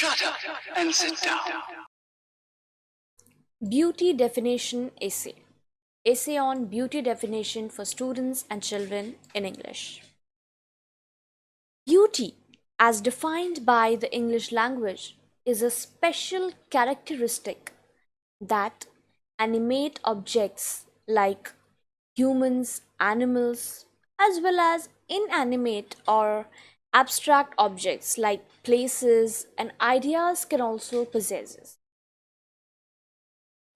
Shut up and sit down. Beauty Definition Essay. Essay on Beauty Definition for Students and Children in English. Beauty, as defined by the English language, is a special characteristic that animate objects like humans, animals, as well as inanimate or abstract objects like places and ideas can also possess.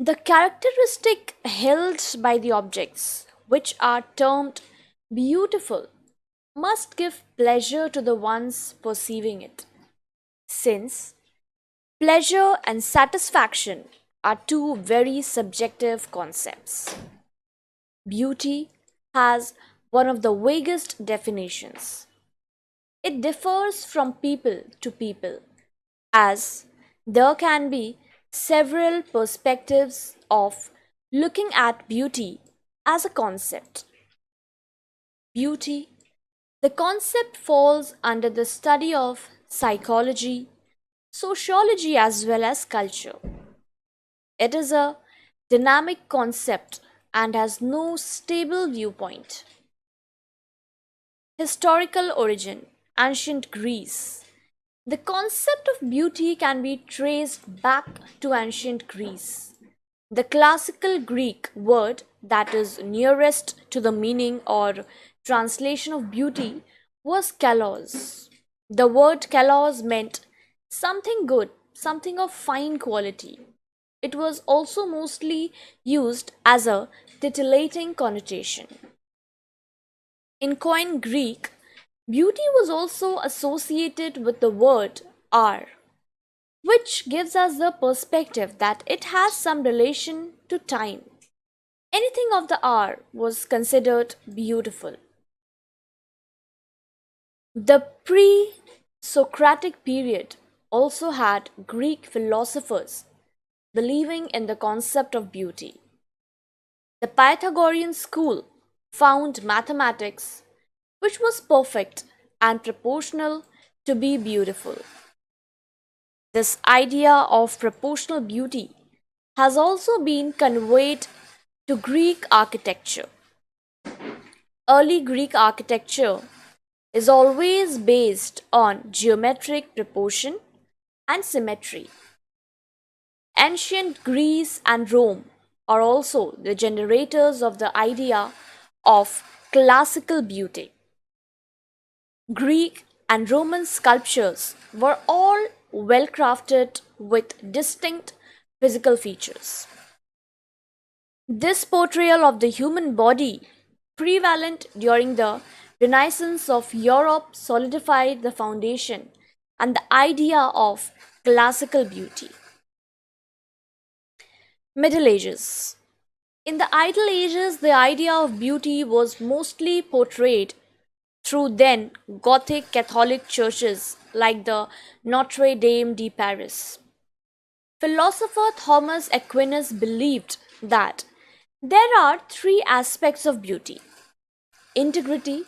The characteristic held by the objects, which are termed beautiful, must give pleasure to the ones perceiving it, since pleasure and satisfaction are two very subjective concepts. Beauty has one of the vaguest definitions. It differs from people to people, as there can be several perspectives of looking at beauty as a concept. Beauty, the concept falls under the study of psychology, sociology, as well as culture. It is a dynamic concept and has no stable viewpoint. Historical origin, ancient Greece. The concept of beauty can be traced back to ancient Greece. The classical Greek word that is nearest to the meaning or translation of beauty was kalos. The word kalos meant something good, something of fine quality. It was also mostly used as a titillating connotation. In Koine Greek, beauty was also associated with the word "are", which gives us the perspective that it has some relation to time. Anything of the hour was considered beautiful. The pre Socratic period also had Greek philosophers believing in the concept of beauty. The Pythagorean school found mathematics, which was perfect and proportional, to be beautiful. This idea of proportional beauty has also been conveyed to Greek architecture. Early Greek architecture is always based on geometric proportion and symmetry. Ancient Greece and Rome are also the generators of the idea of classical beauty. Greek and Roman sculptures were all well crafted with distinct physical features. This portrayal of the human body, prevalent during the Renaissance of Europe, solidified the foundation and the idea of classical beauty. Middle Ages. In the Middle Ages, the idea of beauty was mostly portrayed through then Gothic Catholic churches like the Notre Dame de Paris. Philosopher Thomas Aquinas believed that there are three aspects of beauty: integrity,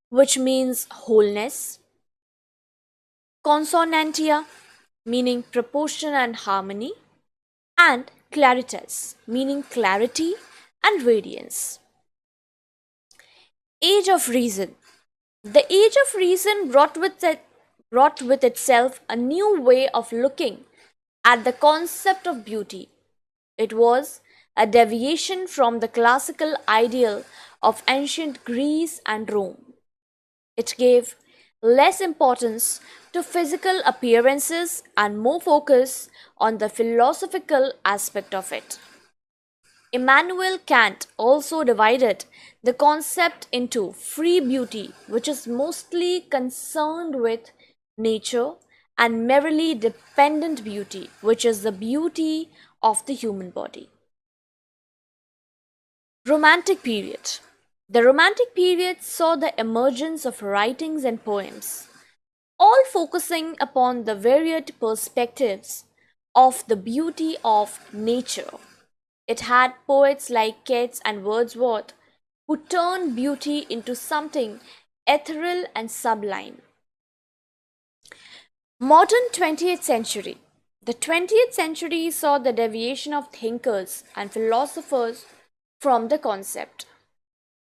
which means wholeness; consonantia, meaning proportion and harmony; and claritas, meaning clarity and radiance. Age of Reason. The Age of Reason brought with itself a new way of looking at the concept of beauty. It was a deviation from the classical ideal of ancient Greece and Rome. It gave less importance to physical appearances and more focus on the philosophical aspect of it. Immanuel Kant also divided the concept into free beauty, which is mostly concerned with nature, and merely dependent beauty, which is the beauty of the human body. Romantic period. The Romantic period saw the emergence of writings and poems, all focusing upon the varied perspectives of the beauty of nature. It had poets like Keats and Wordsworth who turned beauty into something ethereal and sublime. Modern 20th century. The 20th century saw the deviation of thinkers and philosophers from the concept.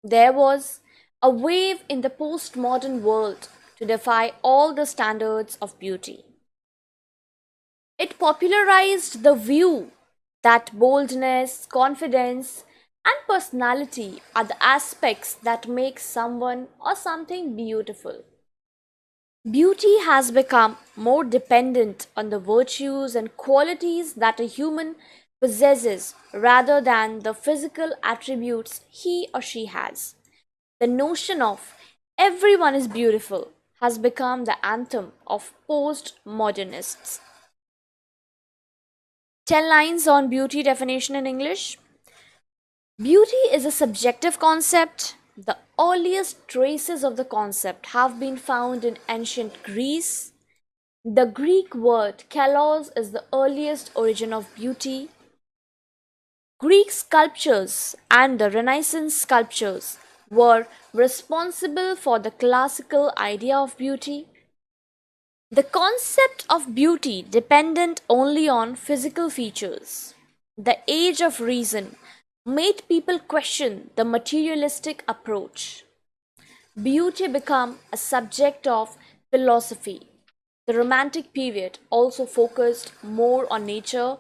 There was a wave in the postmodern world to defy all the standards of beauty. It popularized the view that boldness, confidence, and personality are the aspects that make someone or something beautiful. Beauty has become more dependent on the virtues and qualities that a human possesses rather than the physical attributes he or she has. The notion of everyone is beautiful has become the anthem of postmodernists. 10 lines on beauty definition in English. Beauty is a subjective concept. The earliest traces of the concept have been found in ancient Greece. The Greek word kalos is the earliest origin of beauty. Greek sculptures and the Renaissance sculptures were responsible for the classical idea of beauty. The concept of beauty dependent only on physical features. The age of reason made people question the materialistic approach. Beauty became a subject of philosophy. The Romantic period also focused more on nature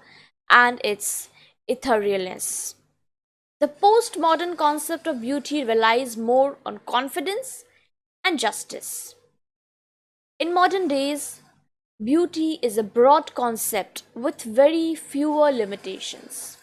and its etherealness. The postmodern concept of beauty relies more on confidence and justice. In modern days, beauty is a broad concept with very fewer limitations.